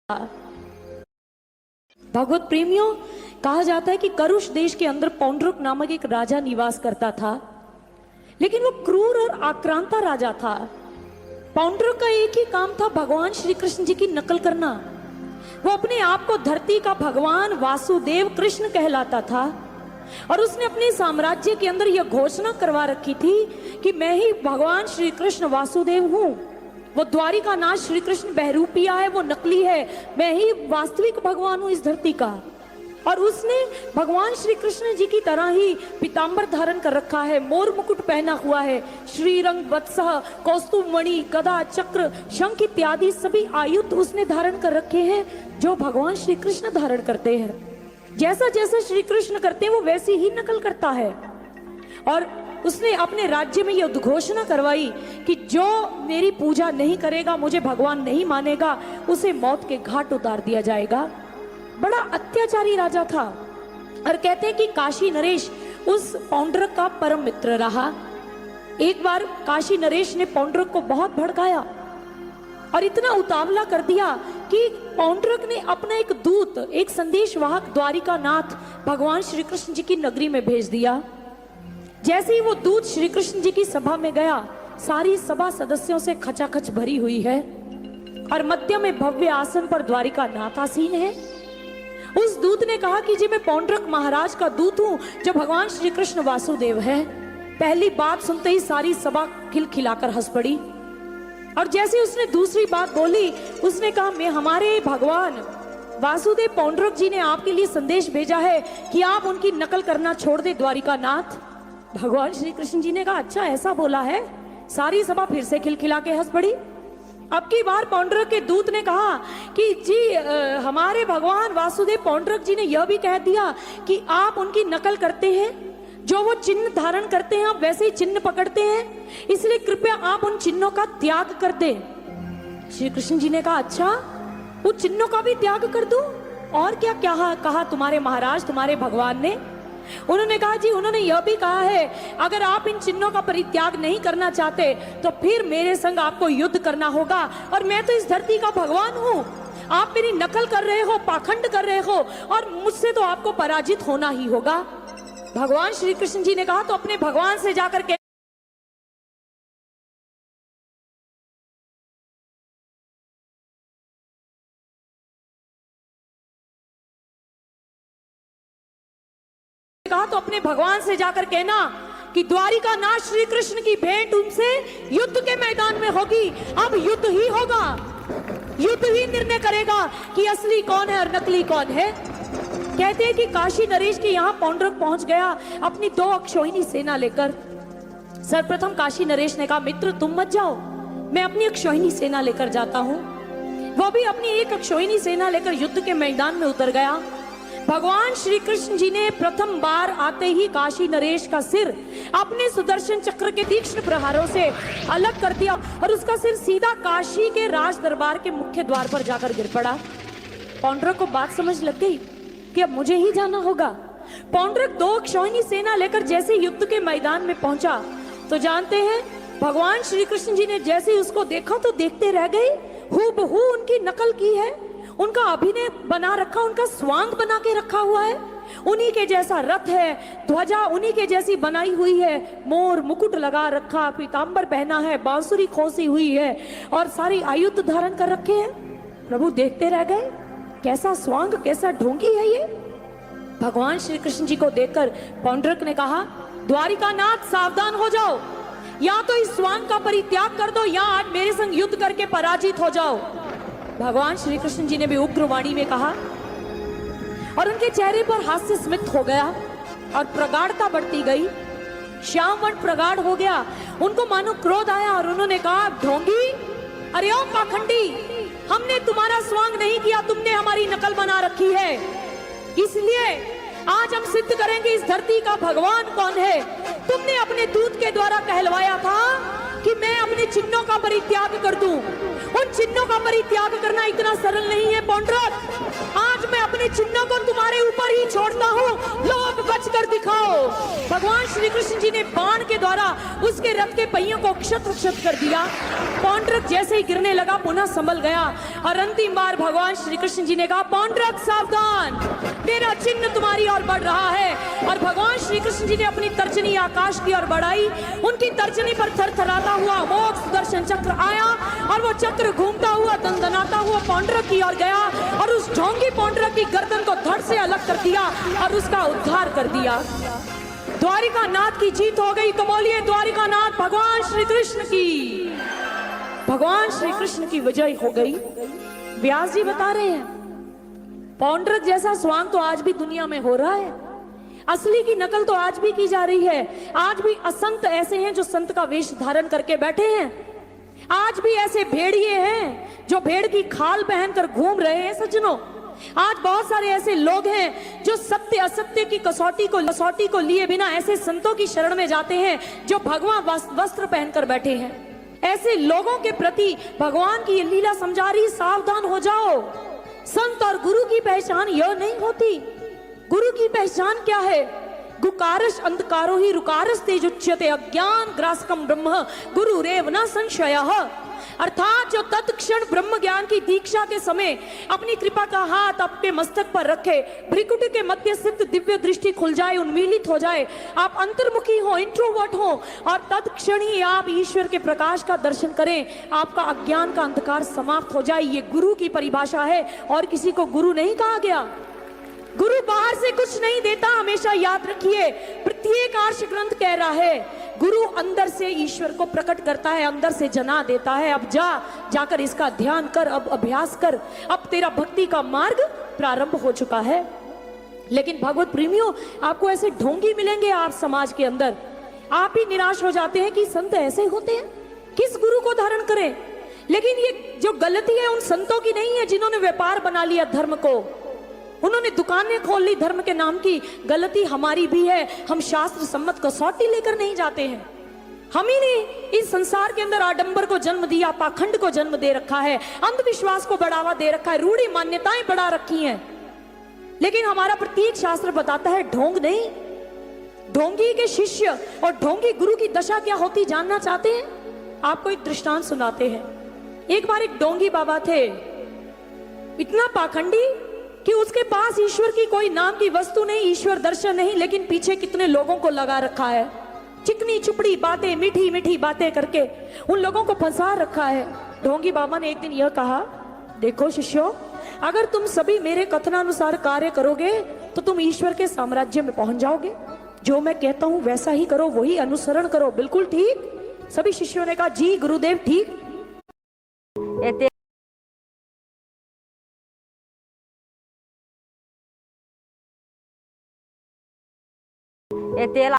भगवत प्रेमियों, कहा जाता है कि करुष देश के अंदर पौंड्रुक नामक एक राजा निवास करता था, लेकिन वो क्रूर और आक्रांता राजा था। पौंड्रुक का एक ही काम था, भगवान श्री कृष्ण जी की नकल करना। वो अपने आप को धरती का भगवान वासुदेव कृष्ण कहलाता था और उसने अपने साम्राज्य के अंदर यह घोषणा करवा रखी थी कि मैं ही भगवान श्री कृष्ण वासुदेव हूं। वो द्वारिका नाथ श्री कृष्ण बहरूपिया है, वो नकली है, मैं ही वास्तविक भगवान हूं इस धरती का। और उसने भगवान श्री कृष्ण जी की तरह ही पीतांबर धारण कर रखा है, मोर मुकुट पहना हुआ है, श्रीरंग वत्सह कौस्तुभमणि गदा चक्र शंख इत्यादि सभी आयुध उसने धारण कर रखे हैं जो भगवान श्री कृष्ण धारण करते हैं। जैसा जैसा श्री कृष्ण करते हैं वो वैसी ही नकल करता है। और उसने अपने राज्य में यह घोषणा करवाई कि जो मेरी पूजा नहीं करेगा, मुझे भगवान नहीं मानेगा, उसे मौत के घाट उतार दिया जाएगा। बड़ा अत्याचारी राजा था। और कहते हैं कि काशी नरेश उस पौंड्रक का परम मित्र रहा। एक बार काशी नरेश ने पौंड्रक को बहुत भड़काया और इतना उतावला कर दिया कि पौंड्रक ने अपना एक दूत, एक संदेशवाहक द्वारिका नाथ भगवान श्री कृष्ण जी की नगरी में भेज दिया। जैसे ही वो दूत श्री कृष्ण जी की सभा में गया, सारी सभा सदस्यों से खचाखच भरी हुई है और मध्य में भव्य आसन पर द्वारिका नाथ आसीन है। उस दूत ने कहा कि जी मैं पौंड्रक महाराज का दूत हूं जो भगवान श्री कृष्ण वासुदेव है। पहली बात सुनते ही सारी सभा खिलखिलाकर हंस पड़ी। और जैसे उसने दूसरी बात बोली, उसने कहा मैं हमारे भगवान वासुदेव पौंड्रक जी ने आपके लिए संदेश भेजा है कि आप उनकी नकल करना छोड़ दे द्वारिका नाथ। भगवान श्री कृष्ण जी ने कहा अच्छा ऐसा बोला है। सारी सभा फिर से खिलखिला के हंस पड़ी। अब की बार पौंड्रक के दूत ने कहा कि जी हमारे भगवान वासुदेव पौंड्रक जी ने यह भी कह दिया कि आप उनकी नकल करते हैं, जो वो चिन्ह धारण करते हैं आप वैसे ही चिन्ह पकड़ते हैं, इसलिए कृपया आप उन चिन्हों का त्याग कर दें। श्री कृष्ण जी ने कहा अच्छा उन चिन्हों का भी त्याग कर दूं? और क्या क्या कहा तुम्हारे महाराज, तुम्हारे भगवान ने? उन्होंने कहा जी उन्होंने यह भी कहा है अगर आप इन चिन्हों का परित्याग नहीं करना चाहते तो फिर मेरे संग आपको युद्ध करना होगा, और मैं तो इस धरती का भगवान हूं। आप मेरी नकल कर रहे हो, पाखंड कर रहे हो, और मुझसे तो आपको पराजित होना ही होगा। भगवान श्री कृष्ण जी ने कहा तो अपने भगवान से जाकर के कहा तो अपने भगवान से जाकर कहना कि द्वारिका नाथ श्री कृष्ण की भेंट उनसे युद्ध के मैदान में होगी। अब युद्ध ही होगा, युद्ध ही निर्णय करेगा कि असली कौन है और नकली कौन है। कहते हैं कि काशी नरेश के यहाँ पौंड्रक पहुंच गया अपनी 2 अक्षौहिणी सेना लेकर। सर्वप्रथम काशी नरेश ने कहा मित्र तुम मत जाओ, मैं अपनी अक्षौहिणी सेना लेकर जाता हूं। वो भी अपनी एक अक्षौहिणी सेना लेकर युद्ध के मैदान में उतर गया। भगवान श्री कृष्ण जी ने प्रथम बार आते ही काशी नरेश का सिर अपने सुदर्शन चक्र के तीक्ष्ण प्रहारों से अलग कर दिया और उसका सिर सीधा काशी के राज दरबार के मुख्य द्वार पर जाकर गिर पड़ा। पौंड्रक को बात समझ लग गई कि अब मुझे ही जाना होगा। पौंड्रक 2 अक्षौहिणी सेना लेकर जैसे युद्ध के मैदान में पहुंचा तो जानते हैं भगवान श्री कृष्ण जी ने जैसे ही उसको देखा तो देखते रह गए। हूबहू उनकी नकल की है, उनका अभिनय बना रखा, उनका स्वांग बना के रखा हुआ है। उन्हीं के जैसा रथ है, ध्वजा उन्हीं के जैसी बनाई हुई है, मोर मुकुट लगा रखा, पीतांबर पहना है, बांसुरी खोसी हुई है और सारी आयुध धारण कर रखे हैं। प्रभु देखते रह गए कैसा स्वांग, कैसा ढोंगी है ये। भगवान श्री कृष्ण जी को देखकर पौंड्रक ने कहा द्वारिका नाथ सावधान हो जाओ, या तो इस स्वांग का परित्याग कर दो या आज मेरे संग युद्ध करके पराजित हो जाओ। भगवान श्री कृष्ण जी ने भी उग्र वाणी में कहा और उनके चेहरे पर हास्य स्मित हो गया और प्रगाढ़ता बढ़ती गई। श्याम वर्ण प्रगाढ़ हो गया, उनको मानो क्रोध आया और उन्होंने कहा ढोंगी, अरे ओ पाखंडी, हमने तुम्हारा स्वांग नहीं किया, तुमने हमारी नकल बना रखी है। इसलिए आज हम सिद्ध करेंगे इस धरती का भगवान कौन है। तुमने अपने दूत के द्वारा कहलवाया था कि मैं अपने चिन्हों का परित्याग कर दूं। उन चिन्हों का परित्याग करना इतना सरल नहीं है पौंड्रक। आज मैं अपने चिन्हों को तुम्हारे ऊपर ही छोड़ता हूँ। लोग बच कर दिखाओ। भगवान श्री कृष्ण जी ने बाण के द्वारा उसके रथ के पहियों को क्षत क्षत कर दिया। पौंड्रक जैसे ही गिरने लगा पुनः संभल गया और अंतिम बार भगवान श्री कृष्ण जी ने कहा, पौंड्रक सावधान, मेरा चिन्ह तुम्हारी ओर बढ़ रहा है। और भगवान श्री कृष्ण जी ने अपनी तर्जनी आकाश की ओर बढ़ाई। उनकी तर्जनी पर थरथराता हुआ अमोघ सुदर्शन चक्र आया और वो चक्र घूमता हुआ दंदनाता हुआ पौंड्रक की ओर गया और उस ढोंगी पौंड्रक की गर्दन को धड़ से अलग कर दिया और उसका उद्धार कर दिया। द्वारिका नाथ की जीत हो गई। तो बोलिए द्वारिका नाथ भगवान श्री कृष्ण की, भगवान श्री कृष्ण की विजय हो गई। व्यास जी बता रहे हैं पौंड्रक जैसा स्वांग तो आज भी दुनिया में हो रहा है। असली की नकल तो आज भी की जा रही है। आज भी असंत ऐसे हैं जो संत का वेश धारण करके बैठे हैं। आज भी ऐसे भेड़िए हैं जो भेड़ की खाल पहनकर घूम रहे हैं। सज्जनों, आज बहुत सारे ऐसे लोग हैं जो सत्य असत्य की कसौटी को लिए बिना ऐसे संतों की शरण में जाते हैं जो भगवा वस्त्र पहनकर बैठे हैं। ऐसे लोगों के प्रति भगवान की ये लीला समझा रही, सावधान हो जाओ। संत और गुरु की पहचान यह नहीं होती। गुरु की पहचान क्या है? गुकारश अंधकारो ही रुकारस तेजुच्यते अज्ञान ग्रासकम ब्रह्म गुरुरेव न संशयः। अर्थात जो तत्क्षण ब्रह्म ज्ञान की दीक्षा के समय अपनी कृपा का हाथ आपके मस्तक पर रखे, भ्रिकुटी के मध्य स्थित दिव्य दृष्टि खुल जाए, उन्मीलित हो जाए, आप अंतर्मुखी हो, इंट्रोवर्ट हो और तत्क्षण ही आप ईश्वर के प्रकाश का दर्शन करें, आपका अज्ञान का अंधकार समाप्त हो जाए। ये गुरु की परिभाषा है और किसी को गुरु नहीं कहा गया। गुरु बाहर से कुछ नहीं देता, हमेशा याद रखिए। प्रत्येक आर्ष ग्रंथ कह रहा है गुरु अंदर से ईश्वर को प्रकट करता है, अंदर से जना देता है। अब जाकर इसका ध्यान कर, अब अभ्यास कर, अब तेरा भक्ति का मार्ग प्रारंभ हो चुका है। लेकिन भगवत प्रेमियों, आपको ऐसे ढोंगी मिलेंगे आप समाज के अंदर, आप ही निराश हो जाते हैं कि संत ऐसे होते हैं, किस गुरु को धारण करें। लेकिन ये जो गलती है उन संतों की नहीं है जिन्होंने व्यापार बना लिया धर्म को, उन्होंने दुकानें खोल ली धर्म के नाम की। गलती हमारी भी है, हम शास्त्र सम्मत कसौटी लेकर नहीं जाते हैं। हम ही ने इस संसार के अंदर आडंबर को जन्म दिया, पाखंड को जन्म दे रखा है, अंधविश्वास को बढ़ावा दे रखा है, रूढ़ी मान्यताएं बढ़ा रखी हैं। लेकिन हमारा प्रत्येक शास्त्र बताता है ढोंग नहीं। ढोंगी के शिष्य और ढोंगी गुरु की दशा क्या होती जानना चाहते हैं? आपको एक दृष्टांत सुनाते हैं। एक बार एक ढोंगी बाबा थे, इतना पाखंडी कि उसके पास ईश्वर की कोई नाम की वस्तु नहीं, ईश्वर दर्शन नहीं, लेकिन पीछे कितने लोगों को लगा रखा है। चिकनी चुपड़ी बातें, मीठी मीठी बातें करके उन लोगों को फंसा रखा है। ढोंगी बाबा ने एक दिन यह कहा, देखो शिष्यों, अगर तुम सभी मेरे कथनानुसार कार्य करोगे तो तुम ईश्वर के साम्राज्य में पहुंच जाओगे। जो मैं कहता हूं वैसा ही करो, वही अनुसरण करो। बिल्कुल ठीक? सभी शिष्यों ने कहा जी गुरुदेव ठीक। तेल